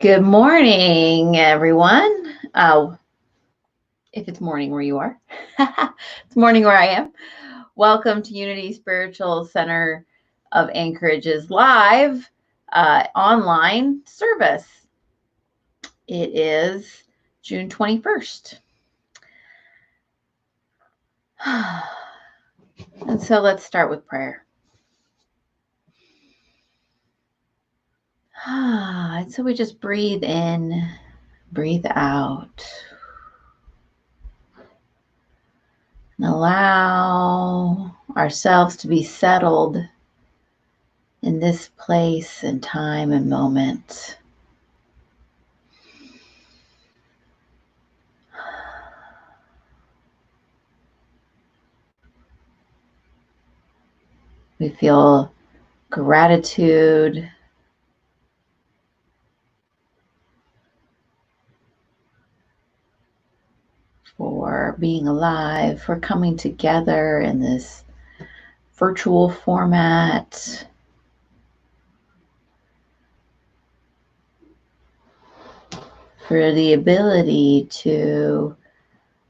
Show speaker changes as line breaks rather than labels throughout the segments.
Good morning, everyone. If it's morning where you are, it's morning where I am. Welcome to Unity Spiritual Center of Anchorage's live online service. It is June 21st. And so let's start with prayer. And so we just breathe in, breathe out. And allow ourselves to be settled in this place and time and moment. We feel gratitude for being alive, for coming together in this virtual format. For the ability to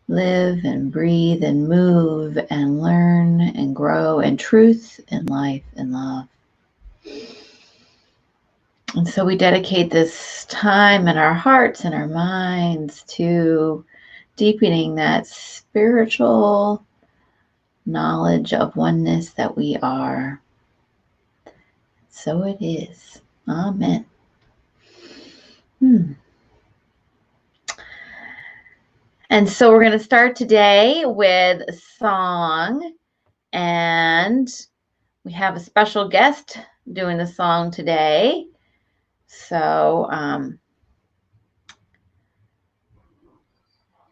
live and breathe and move and learn and grow in truth and life and love. And so we dedicate this time in our hearts and our minds to deepening that spiritual knowledge of oneness that we are. So it is. Amen. And so we're going to start today with a song, and we have a special guest doing the song today. So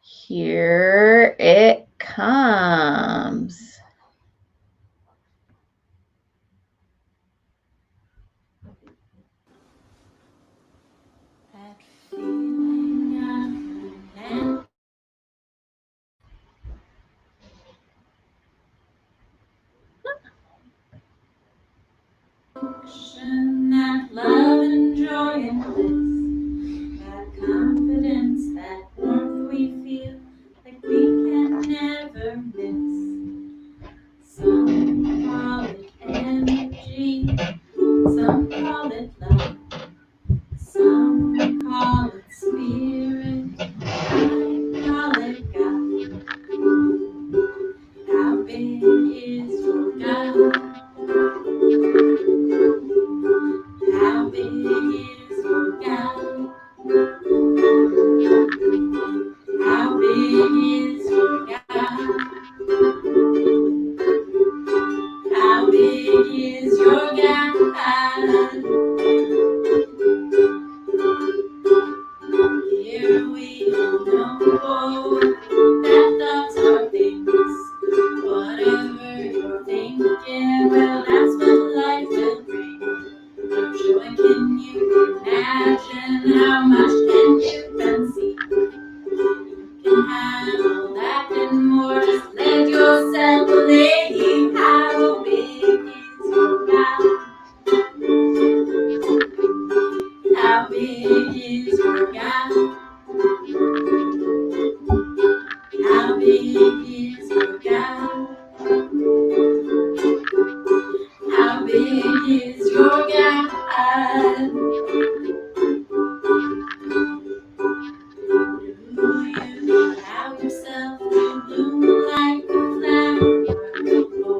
here it comes.
That love and joy and bliss, that confidence, that warmth we feel like we can never miss. Some call it energy, some call it love, some call it spirit, I call it God. How big is your God? How big is your God? How big is your God? How big is your God? Here we don't know that thoughts are things. Whatever you're thinking, well, that's what life will bring. How joy can you imagine? How much can you conceive? You can have all that and more. Just let yourself believe. How big is your God? How big is your God? How big is your God? How big is your God? Do you allow yourself to bloom like a flower? Or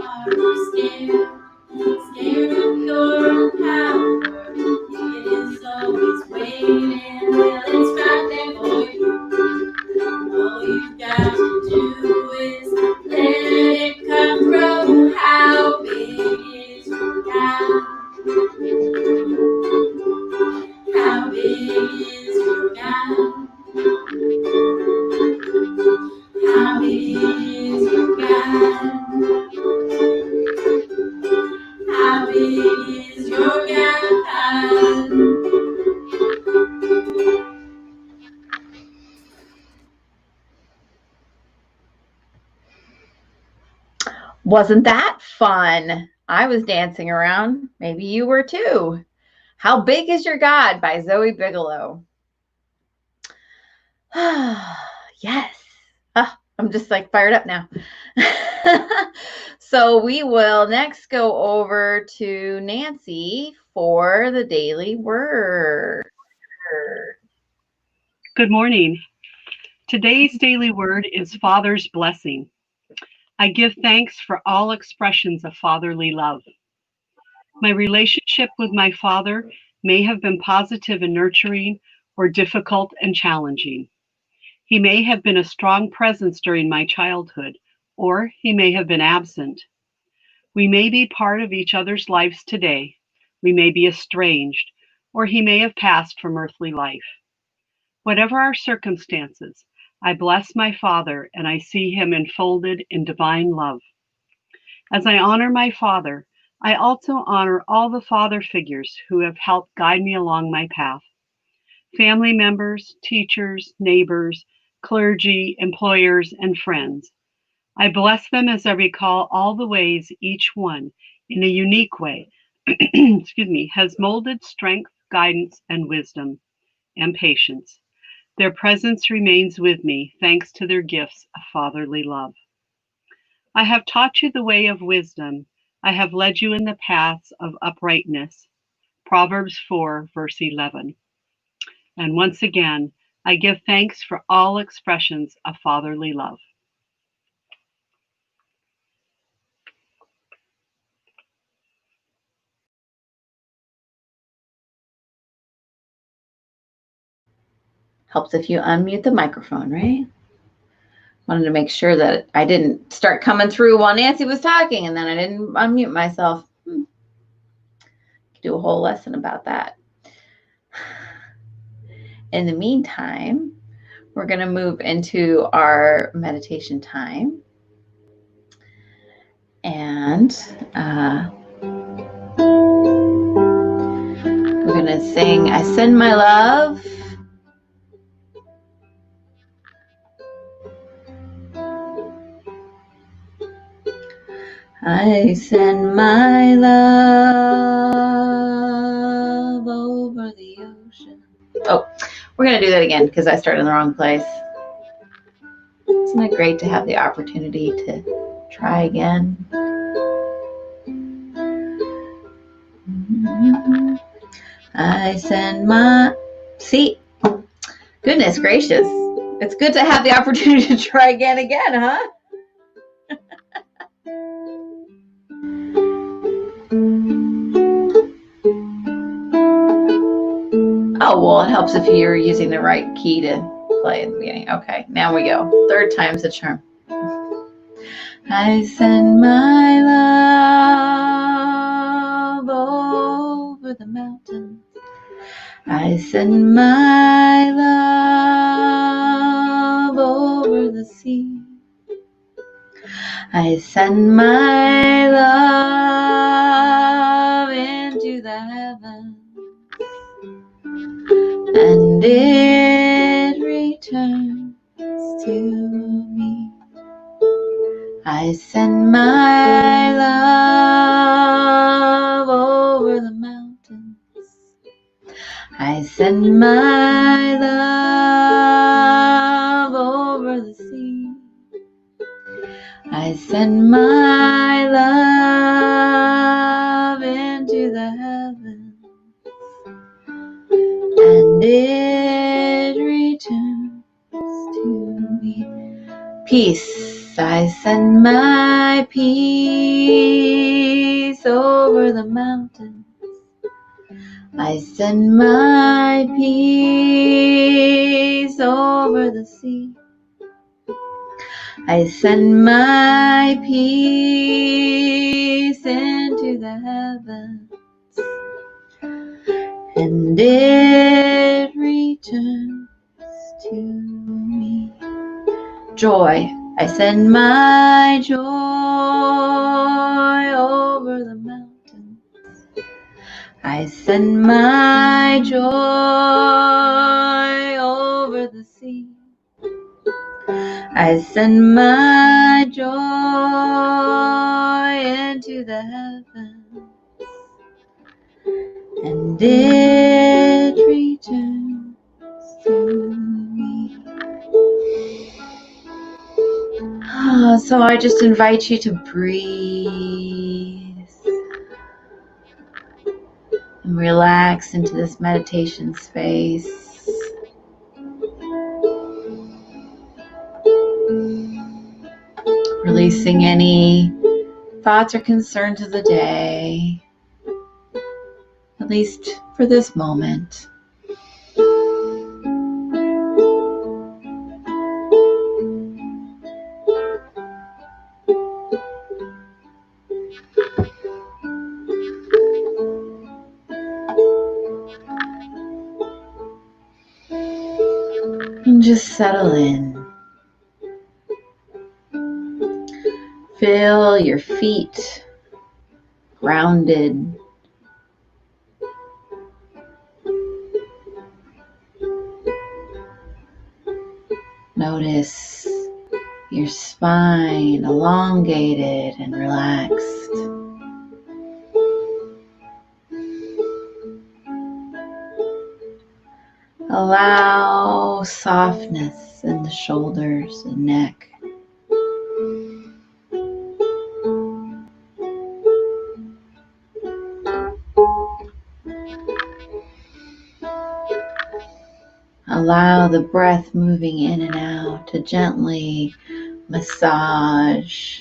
are you scared? Scared of your own power? It is always waiting, well, it's right there for you. All you've got to do is let it come through. How big is your God? How big is your God? How big is your God? How big is your God?
Wasn't that fun? I was dancing around. Maybe you were too. How Big Is Your God by Zoe Bigelow. Yes. I'm just like fired up now. So we will next go over to Nancy for the daily word.
Good morning. Today's daily word is Father's blessing. I give thanks for all expressions of fatherly love. My relationship with my father may have been positive and nurturing or difficult and challenging. He may have been a strong presence during my childhood, or he may have been absent. We may be part of each other's lives today. We may be estranged, or he may have passed from earthly life. Whatever our circumstances, I bless my Father and I see him enfolded in divine love. As I honor my Father, I also honor all the father figures who have helped guide me along my path. Family members, teachers, neighbors, clergy, employers, and friends. I bless them as I recall all the ways each one, in a unique way, has molded strength, guidance, and wisdom, and patience. Their presence remains with me thanks to their gifts of fatherly love. I have taught you the way of wisdom. I have led you in the paths of uprightness. Proverbs 4, verse 11. And once again, I give thanks for all expressions of fatherly love.
Helps if you unmute the microphone, right? Wanted to make sure that I didn't start coming through while Nancy was talking and then I didn't unmute myself. Could do a whole lesson about that. In the meantime, we're going to move into our meditation time. And we're going to sing, I Send My Love. I send my love over the ocean. Oh, we're going to do that again because I started in the wrong place. Isn't it great to have the opportunity to try again? I send my... See? Goodness gracious. It's good to have the opportunity to try again, huh? Oh, well, it helps if you're using the right key to play in the beginning. Okay, now we go. Third time's the charm. I send my love over the mountains. I send my love over the sea. I send my love into the heavens. And it returns to me. I send my love over the mountains. I send my love over the sea. I send my love into the heavens. And it returns to me. Peace, I send my peace over the mountains. I send my peace over the sea. I send my peace into the heavens. And it returns to me. Joy, I send my joy over the mountains. I send my joy over the sea. I send my joy into the heavens. and it returns to me. So I just invite you to breathe and relax into this meditation space. Releasing any thoughts or concerns of the day, at least for this moment. And just settle in. Feel your feet grounded. Notice your spine elongated and relaxed. Allow softness in the shoulders and neck. Allow the breath moving in and out to gently massage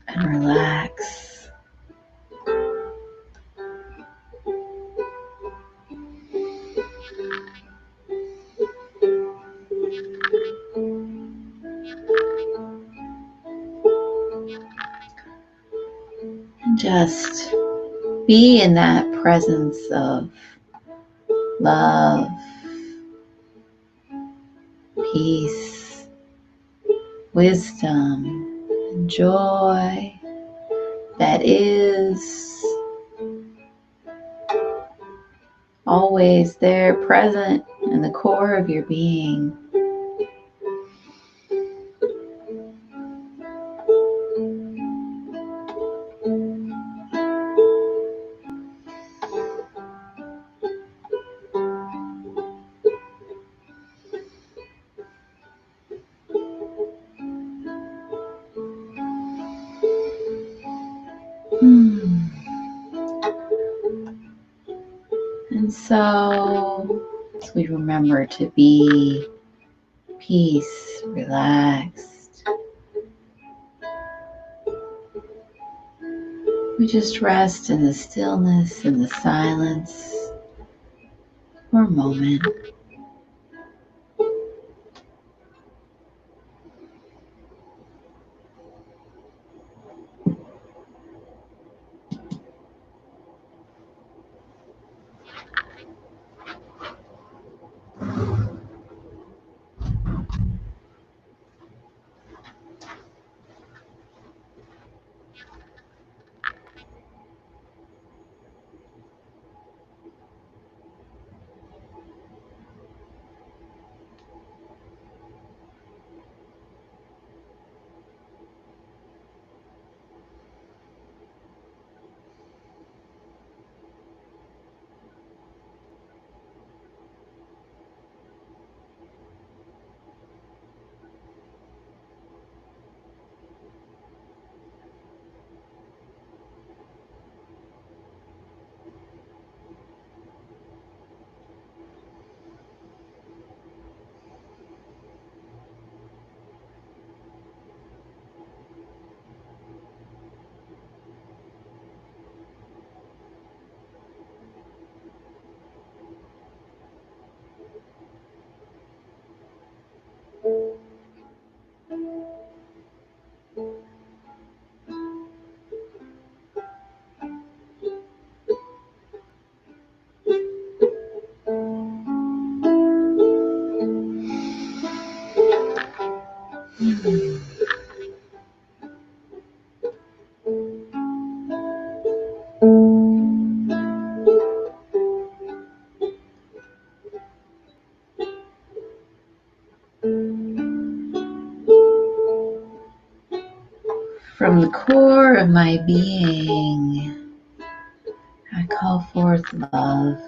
and relax. And just be in that presence of love, peace, wisdom, and joy that is always there, present in the core of your being. And so, as we remember to be peace, relaxed, we just rest in the stillness and the silence for a moment. From the core of my being, I call forth love.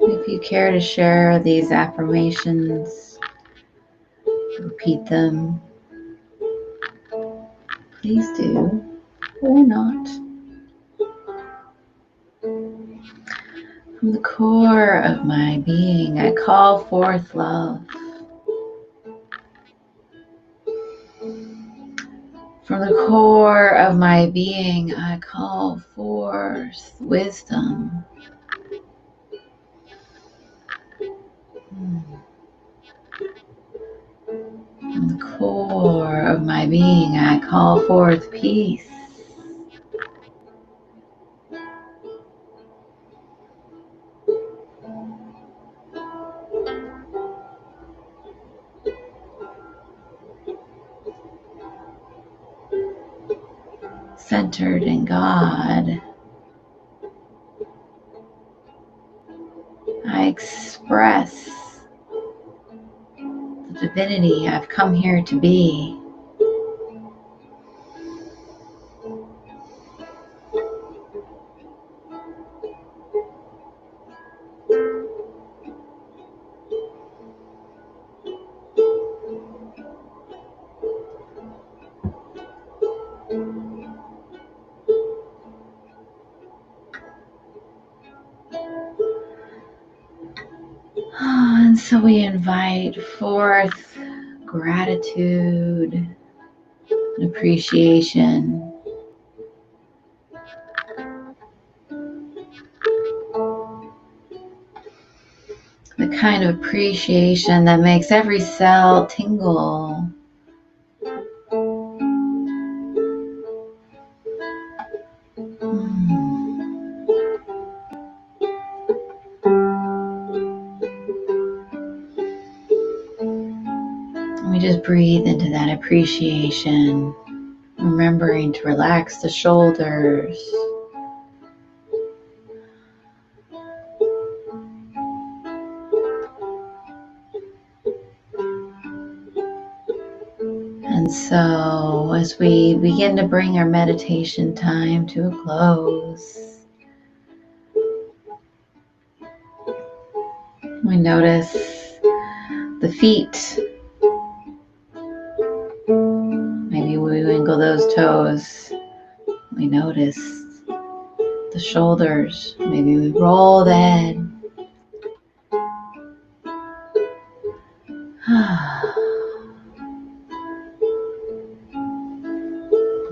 If you care to share these affirmations, repeat them, please do, or not. From the core of my being, I call forth love. From the core of my being, I call forth wisdom. From the core of my being, I call forth peace. Centered in God, I express the divinity I've come here to be. And so we invite forth gratitude and appreciation. The kind of appreciation that makes every cell tingle. We just breathe into that appreciation, remembering to relax the shoulders. And so as we begin to bring our meditation time to a close, we notice the feet. Maybe we wiggle those toes. We notice the shoulders. Maybe we roll the head.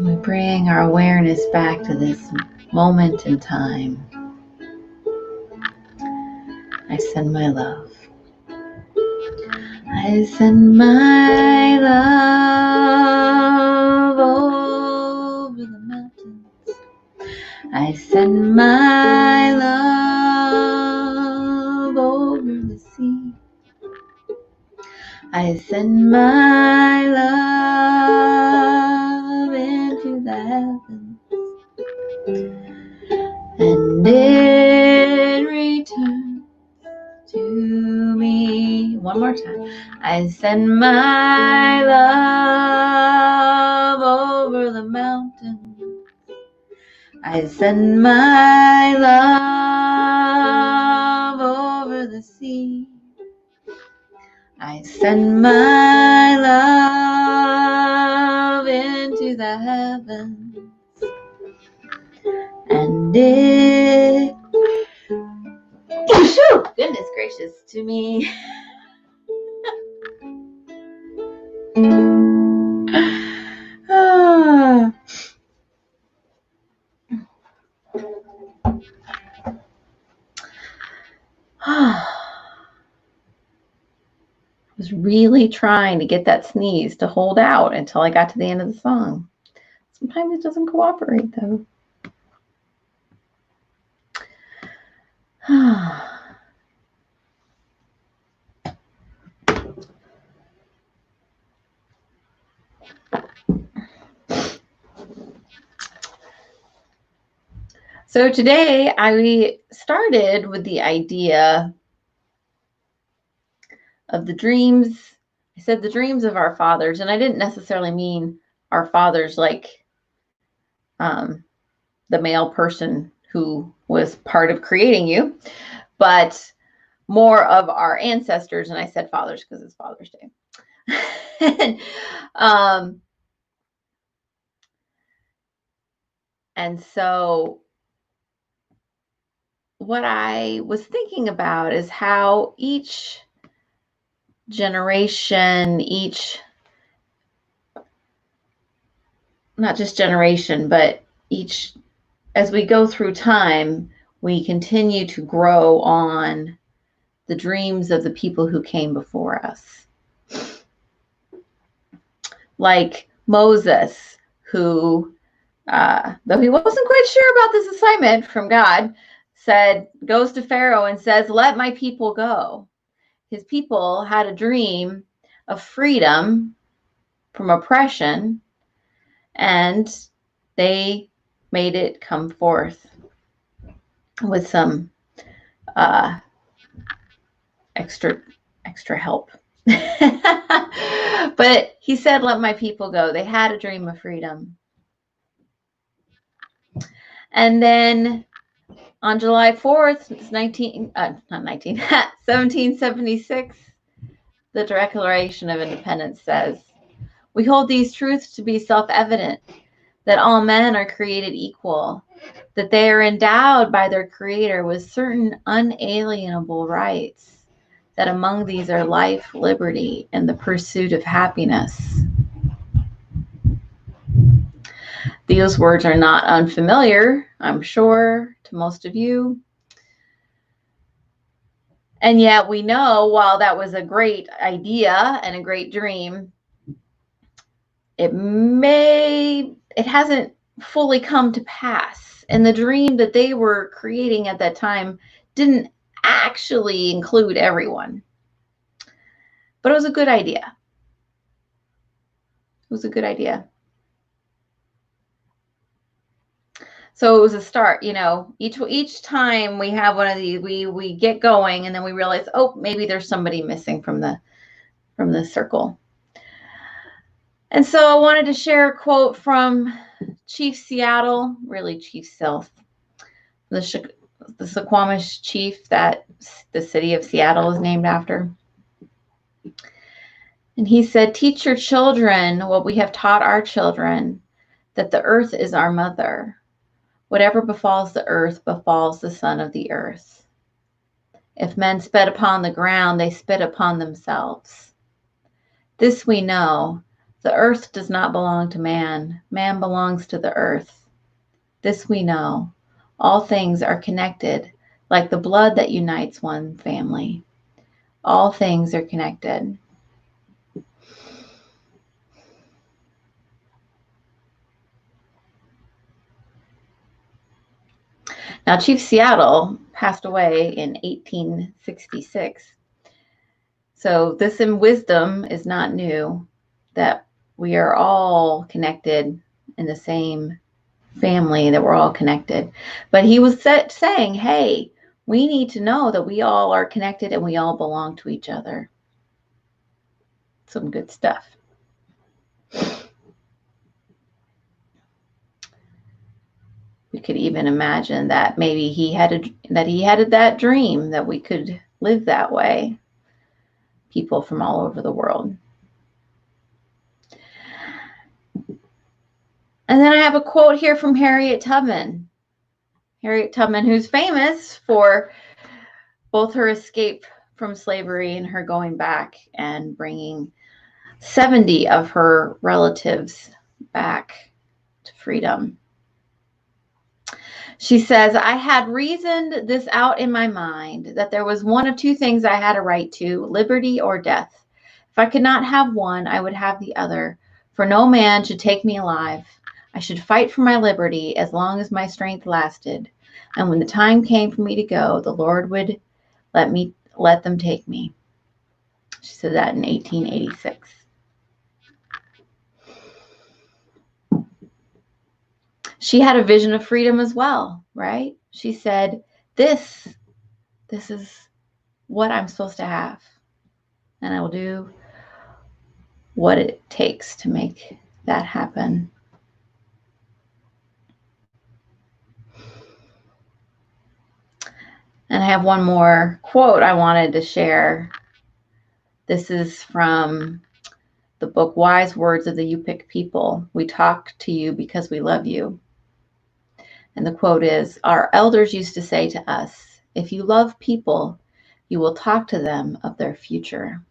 We bring our awareness back to this moment in time. I send my love. I send my love over the mountains. I send my love over the sea. I send my love into the heavens. And in return to me, one more time, I send my love over the mountains. I send my love over the sea. I send my love into the heavens. And it, goodness gracious, to me. I was really trying to get that sneeze to hold out until I got to the end of the song. Sometimes it doesn't cooperate, though. So today I started with the idea of the dreams. I I said the dreams of our fathers, and I didn't necessarily mean our fathers like the male person who was part of creating you, but more of our ancestors. And I said fathers because it's Father's Day. And so what I was thinking about is how each generation, not just generation, but each, as we go through time, we continue to grow on the dreams of the people who came before us. Like Moses, who, though he wasn't quite sure about this assignment from God, goes to Pharaoh and says, "Let my people go." His people had a dream of freedom from oppression, and they made it come forth with some extra help. But he said, "Let my people go." They had a dream of freedom. And then on July 4th, 1776, the Declaration of Independence says, "We hold these truths to be self-evident, that all men are created equal, that they are endowed by their Creator with certain unalienable rights, that among these are life, liberty, and the pursuit of happiness." These words are not unfamiliar, I'm sure, to most of you. And yet we know, while that was a great idea and a great dream, it hasn't fully come to pass. And the dream that they were creating at that time didn't actually include everyone. But it was a good idea. It was a good idea. So it was a start, each time we have one of these, we get going, and then we realize, oh, maybe there's somebody missing from the circle. And so I wanted to share a quote from Chief Seattle, really Chief South, the Suquamish chief that the city of Seattle is named after. And he said, "Teach your children what we have taught our children, that the earth is our mother. Whatever befalls the earth befalls the son of the earth. If men spit upon the ground, they spit upon themselves. This we know, the earth does not belong to man. Man belongs to the earth. This we know, all things are connected, like the blood that unites one family. All things are connected." Now, Chief Seattle passed away in 1866. So this in wisdom is not new, that we are all connected in the same family, that we're all connected. But he was saying, hey, we need to know that we all are connected and we all belong to each other. Some good stuff. We could even imagine that maybe he had that dream that we could live that way. People from all over the world. And then I have a quote here from Harriet Tubman. Harriet Tubman, who's famous for both her escape from slavery and her going back and bringing 70 of her relatives back to freedom. She says, "I had reasoned this out in my mind, that there was one of two things I had a right to, liberty or death. If I could not have one, I would have the other, for no man should take me alive. I should fight for my liberty as long as my strength lasted. And when the time came for me to go, the Lord would let them take me." She said that in 1886. She had a vision of freedom as well, right? She said, this is what I'm supposed to have. And I will do what it takes to make that happen. And I have one more quote I wanted to share. This is from the book Wise Words of the Yupik People. We talk to you because we love you. And the quote is, our elders used to say to us, if you love people, you will talk to them of their future.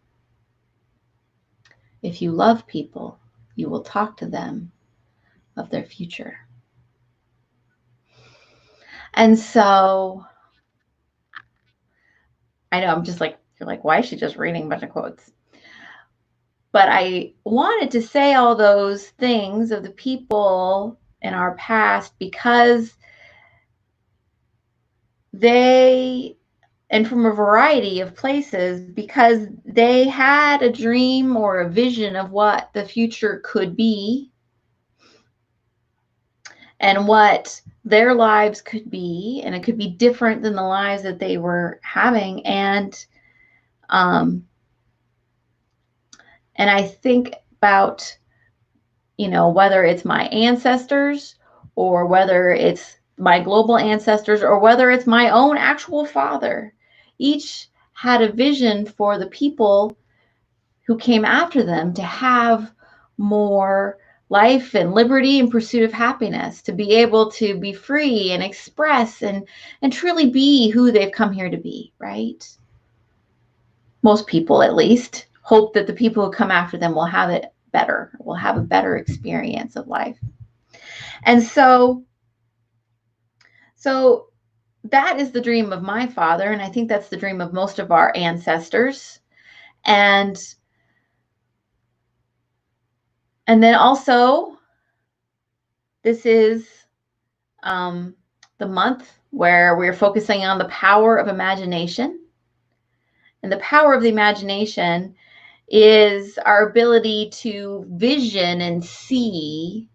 If you love people, you will talk to them of their future. And so, I know I'm just like, you're like, why is she just reading a bunch of quotes? But I wanted to say all those things of the people in our past because they, and from a variety of places, because they had a dream or a vision of what the future could be and what their lives could be, and it could be different than the lives that they were having. And I think about, you know, whether it's my ancestors or whether it's my global ancestors or whether it's my own actual father, each had a vision for the people who came after them to have more life and liberty and pursuit of happiness, to be able to be free and express and truly be who they've come here to be, right? Most people, at least, hope that the people who come after them will have it better, will have a better experience of life. And so that is the dream of my father, and I think that's the dream of most of our ancestors. And then also, this is the month where we're focusing on the power of imagination. And the power of the imagination is our ability to vision and see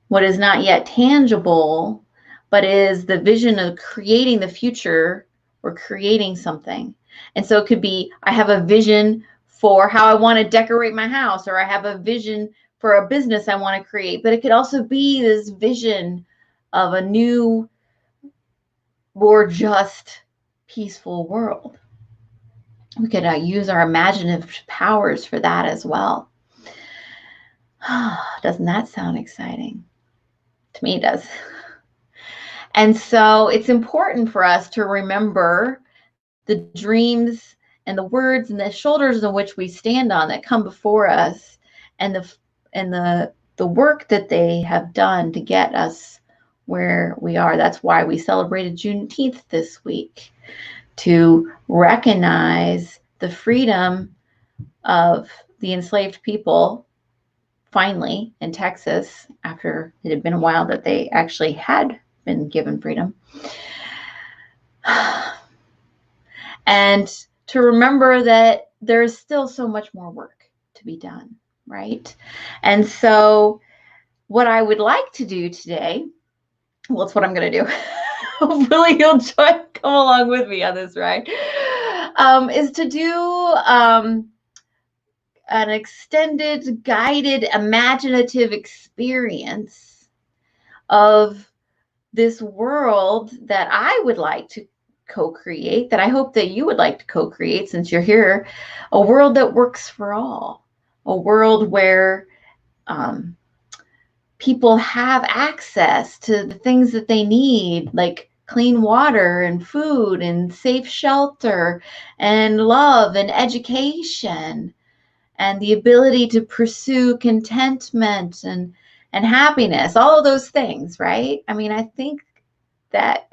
what is not yet tangible, but is the vision of creating the future or creating something. And so it could be, I have a vision for how I want to decorate my house, or I have a vision for a business I want to create. But it could also be this vision of a new, more just, peaceful world. We could use our imaginative powers for that as well. Doesn't that sound exciting? To me, it does. And so it's important for us to remember the dreams and the words and the shoulders on which we stand on that come before us, and the work that they have done to get us where we are. That's why we celebrated Juneteenth this week, to recognize the freedom of the enslaved people, finally, in Texas, after it had been a while that they actually had been given freedom. And to remember that there's still so much more work to be done, right? And so what I would like to do today, well, it's what I'm going to do. Hopefully you'll come along with me on this, right? Is to do an extended, guided, imaginative experience of this world that I would like to co-create, that I hope that you would like to co-create since you're here, a world that works for all, a world where people have access to the things that they need, like clean water and food and safe shelter and love and education and the ability to pursue contentment and happiness, all of those things, right? I mean, I think that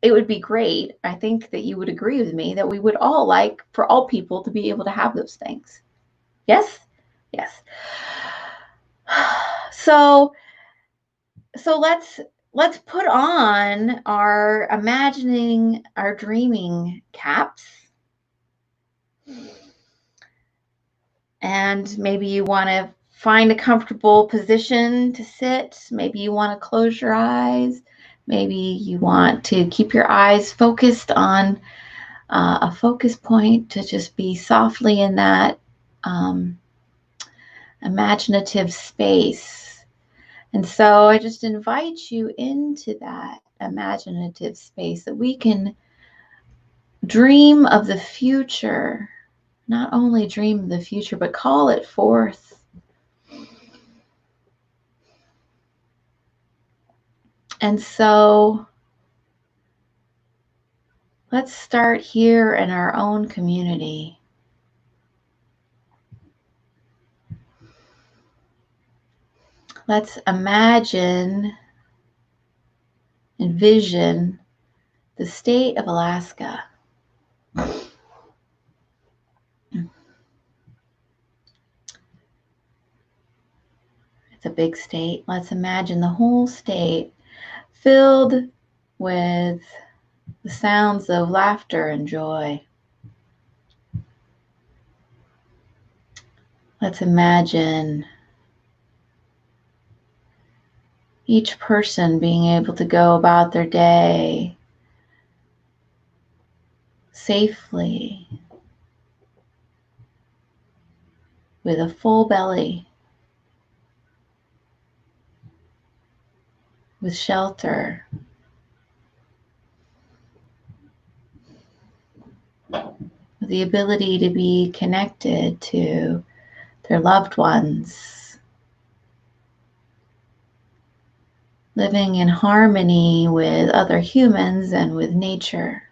it would be great. I think that you would agree with me that we would all like for all people to be able to have those things. Yes? Yes. So let's put on our imagining, our dreaming caps. And maybe you want to find a comfortable position to sit. Maybe you want to close your eyes. Maybe you want to keep your eyes focused on a focus point, to just be softly in that imaginative space. And so I just invite you into that imaginative space that we can dream of the future, not only dream of the future, but call it forth. And so let's start here in our own community. Let's imagine, envision the state of Alaska. It's a big state. Let's imagine the whole state filled with the sounds of laughter and joy. Let's imagine each person being able to go about their day safely with a full belly, with shelter, with the ability to be connected to their loved ones, living in harmony with other humans and with nature.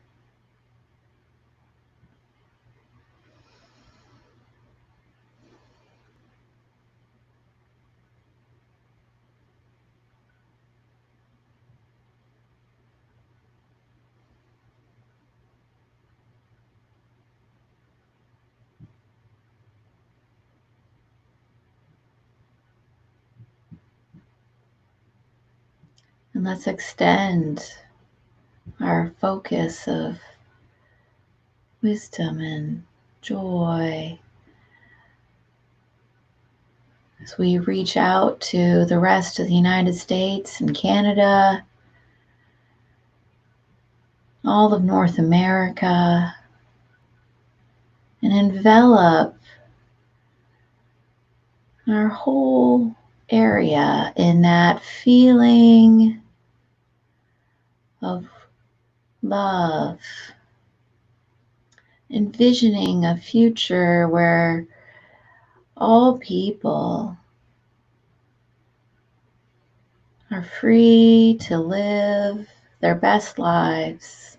And let's extend our focus of wisdom and joy as we reach out to the rest of the United States and Canada, all of North America, and envelop our whole area in that feeling of love, envisioning a future where all people are free to live their best lives.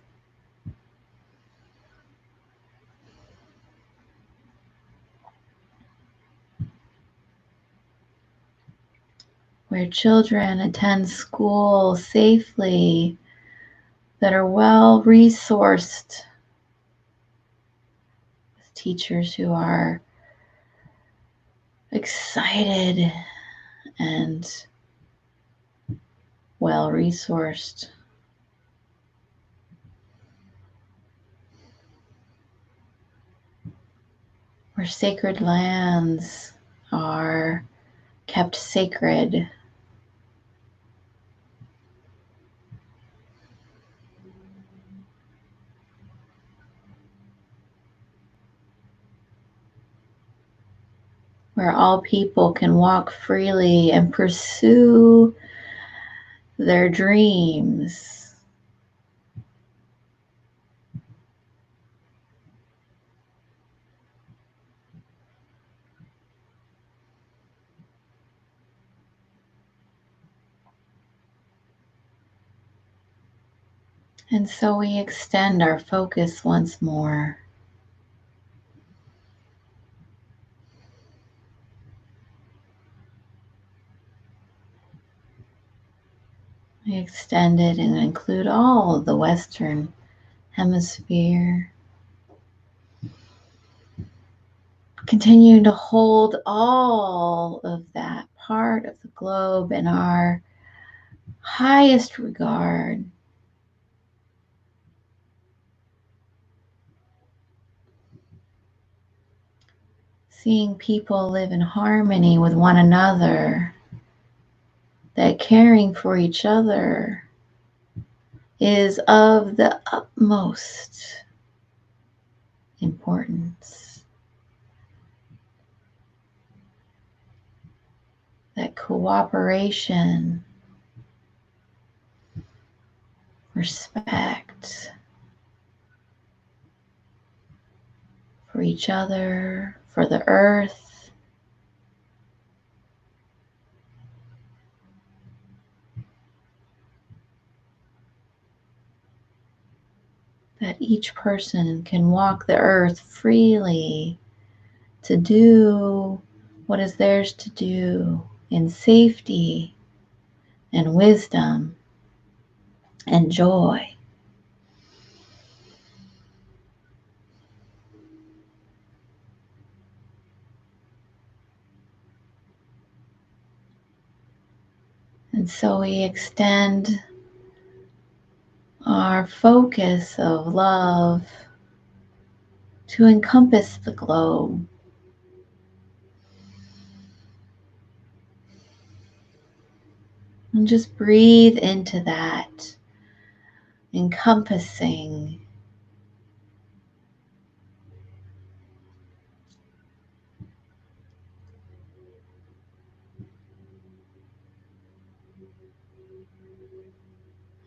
Where children attend school safely, that are well resourced, with teachers who are excited and well resourced. Where sacred lands are kept sacred. Where all people can walk freely and pursue their dreams. And so we extend our focus once more. We extend it and include all of the Western Hemisphere. Continue to hold all of that part of the globe in our highest regard. Seeing people live in harmony with one another, that caring for each other is of the utmost importance. cooperation, respect for each other, for the earth, that each person can walk the earth freely to do what is theirs to do in safety and wisdom and joy. And so we extend our focus of love to encompass the globe. And just breathe into that, encompassing.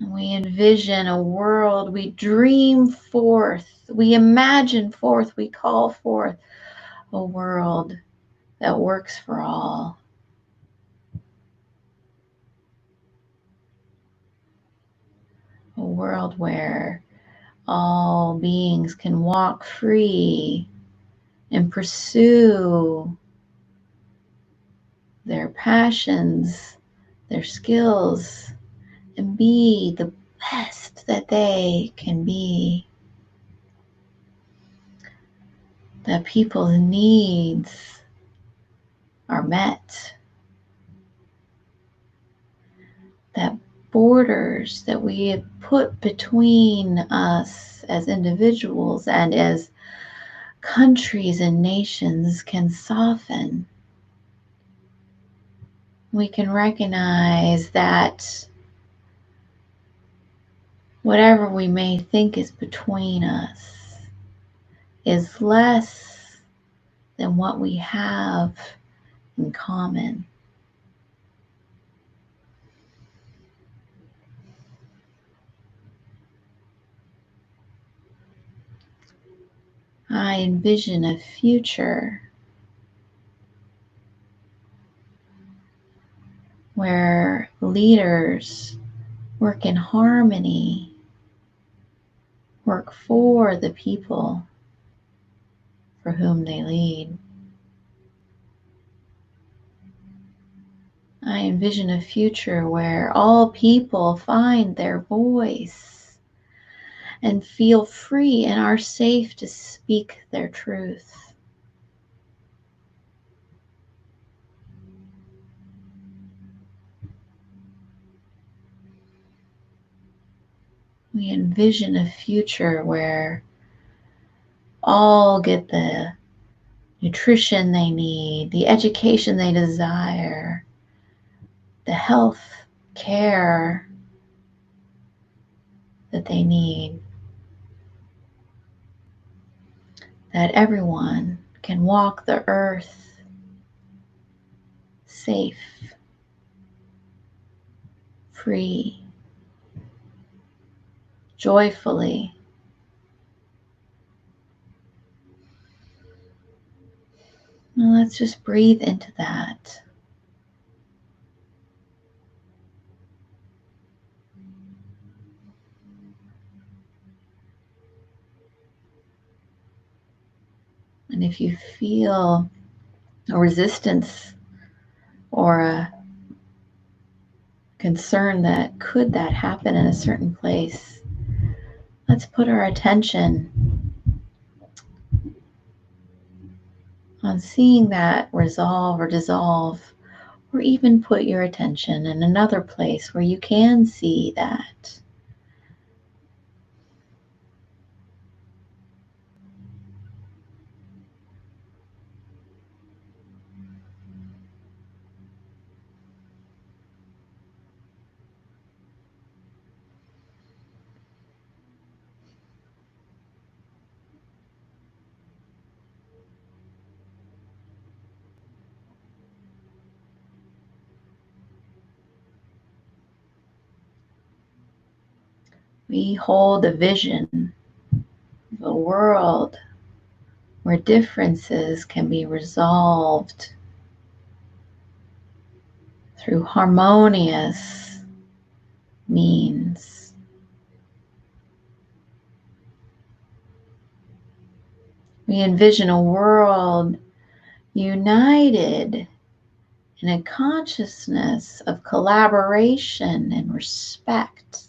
And we envision a world, we dream forth, we imagine forth, we call forth a world that works for all. A world where all beings can walk free and pursue their passions, their skills, and be the best that they can be. That people's needs are met. That borders that we have put between us as individuals and as countries and nations can soften. We can recognize that whatever we may think is between us is less than what we have in common. I envision a future where leaders work in harmony, work for the people for whom they lead. I envision a future where all people find their voice and feel free and are safe to speak their truth. We envision a future where all get the nutrition they need, the education they desire, the health care that they need. That everyone can walk the earth safe, free, joyfully. Now let's just breathe into that. And if you feel a resistance or a concern that could that happen in a certain place, let's put our attention on seeing that resolve or dissolve, or even put your attention in another place where you can see that. We hold a vision of a world where differences can be resolved through harmonious means. We envision a world united in a consciousness of collaboration and respect.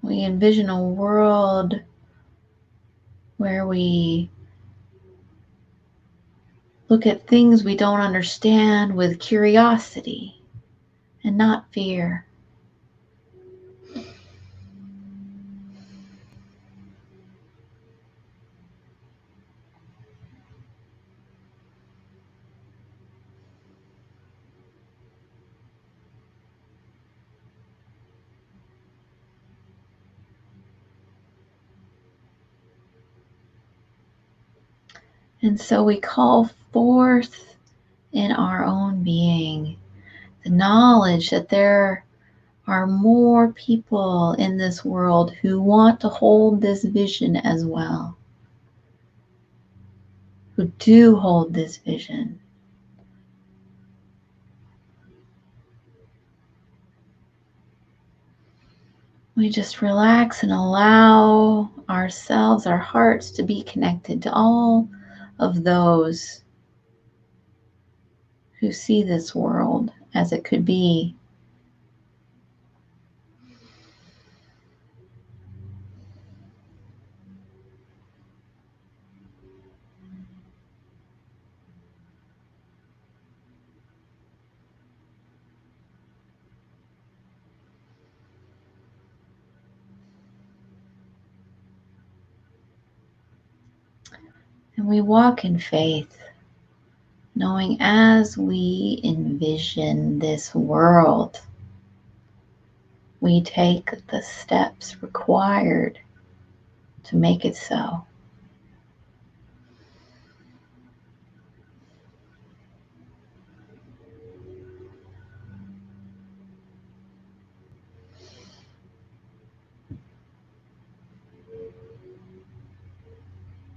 We envision a world where we look at things we don't understand with curiosity and not fear. And so we call forth in our own being the knowledge that there are more people in this world who want to hold this vision as well, who do hold this vision. We just relax and allow ourselves, our hearts, to be connected to all of those who see this world as it could be. And we walk in faith, knowing as we envision this world, we take the steps required to make it so.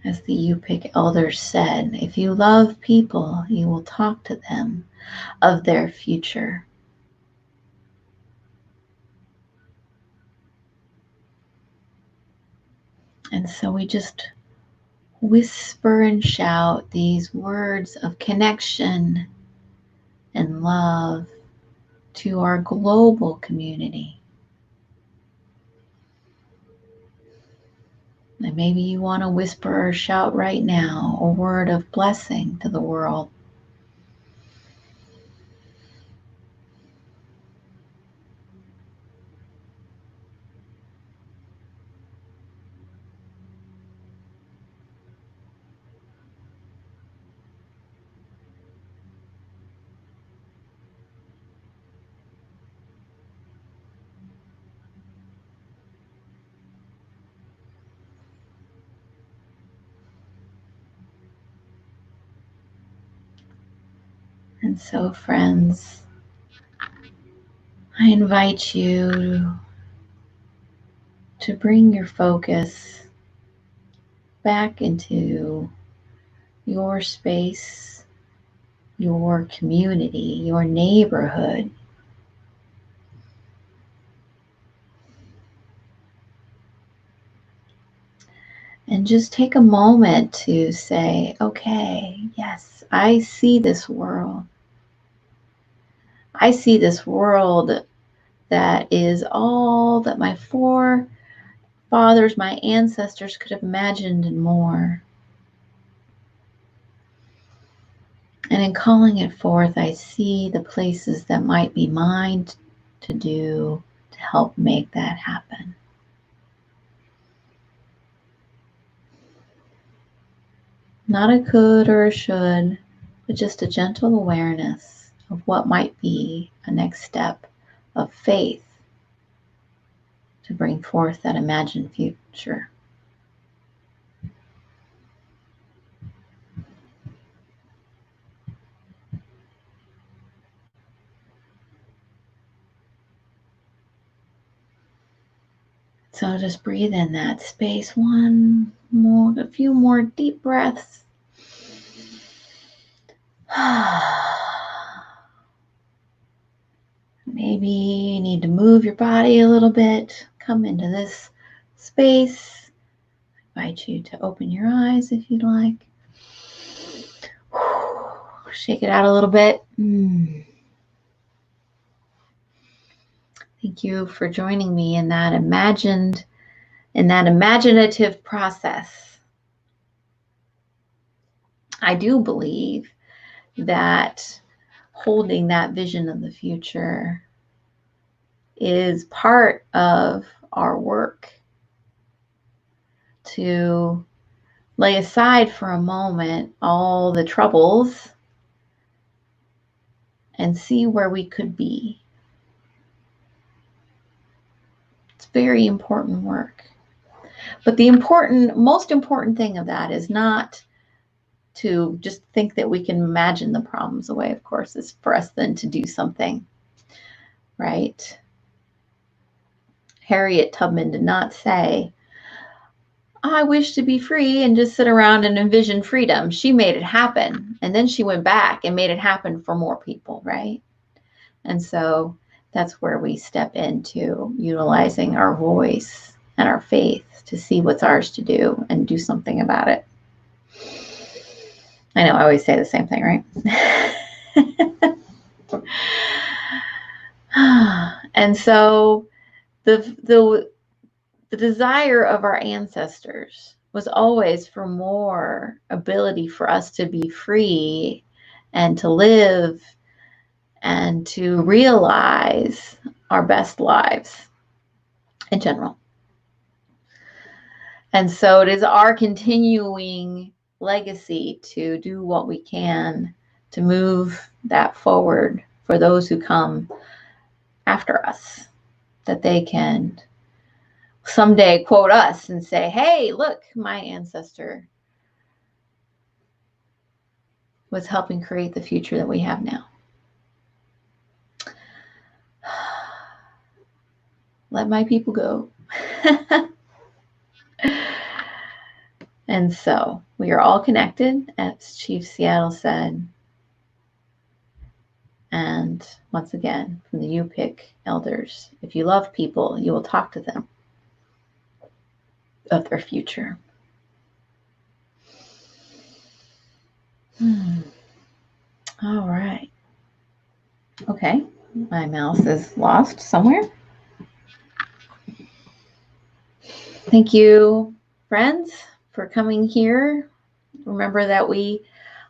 As the Yupik elders said, if you love people, you will talk to them of their future. And so we just whisper and shout these words of connection and love to our global community. And maybe you want to whisper or shout right now a word of blessing to the world. And so, friends, I invite you to bring your focus back into your space, your community, your neighborhood. And just take a moment to say, okay, yes, I see this world. I see this world that is all that my forefathers, my ancestors could have imagined and more. And in calling it forth, I see the places that might be mine to do to help make that happen. Not a could or a should, but just a gentle awareness of what might be a next step of faith to bring forth that imagined future. So just breathe in that space. A few more deep breaths. Maybe you need to move your body a little bit. Come into this space. I invite you to open your eyes if you'd like. Shake it out a little bit. Thank you for joining me in that imaginative process. I do believe that holding that vision of the future is part of our work to lay aside for a moment all the troubles and see where we could be. It's very important work. But the most important thing of that is not to just think that we can imagine the problems away. Of course, it's for us then to do something, right? Harriet Tubman did not say, I wish to be free and just sit around and envision freedom. She made it happen. And then she went back and made it happen for more people, right? And so that's where we step into utilizing our voice and our faith to see what's ours to do and do something about it. I know I always say the same thing, right? And so the desire of our ancestors was always for more ability for us to be free and to live and to realize our best lives in general. And so it is our continuing legacy to do what we can to move that forward for those who come after us, that they can someday quote us and say, hey, look, my ancestor was helping create the future that we have now. Let my people go. And so we are all connected, as Chief Seattle said. And once again, from the UPIC elders, if you love people, you will talk to them of their future. All right. Okay, my mouse is lost somewhere. Thank you, friends, for coming here. Remember that we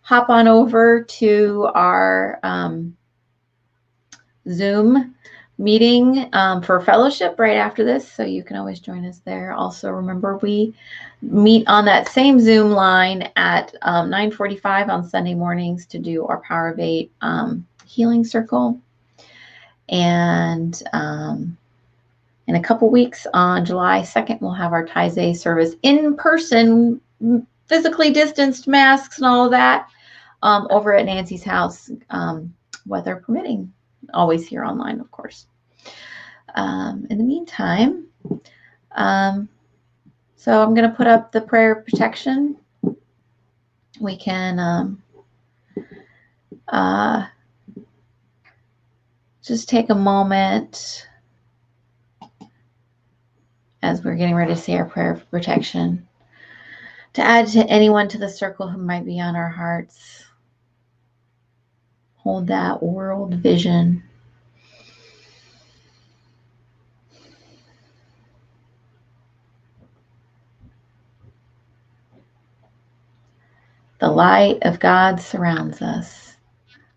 hop on over to our Zoom meeting for fellowship right after this, so you can always join us there. Also, remember we meet on that same Zoom line at 9:45 on Sunday mornings to do our Power of 8 healing circle. And in a couple weeks on July 2nd, we'll have our Taizé service in person, physically distanced, masks and all of that, over at Nancy's house, weather permitting. Always here online, of course. In the meantime, so I'm going to put up the prayer of protection. We can just take a moment as we're getting ready to say our prayer of protection to add to anyone to the circle who might be on our hearts. Hold that world vision. The light of God surrounds us.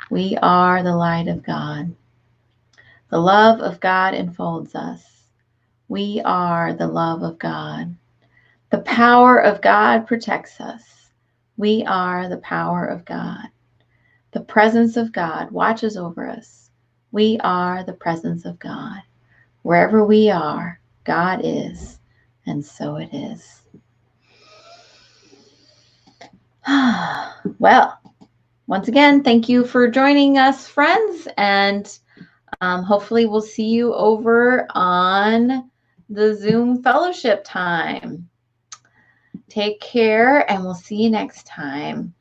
We are the light of God. The love of God enfolds us. We are the love of God. The power of God protects us. We are the power of God. The presence of God watches over us. We are the presence of God. Wherever we are, God is, and so it is. Well, once again, thank you for joining us, friends, and hopefully we'll see you over on the Zoom fellowship time. Take care, and we'll see you next time.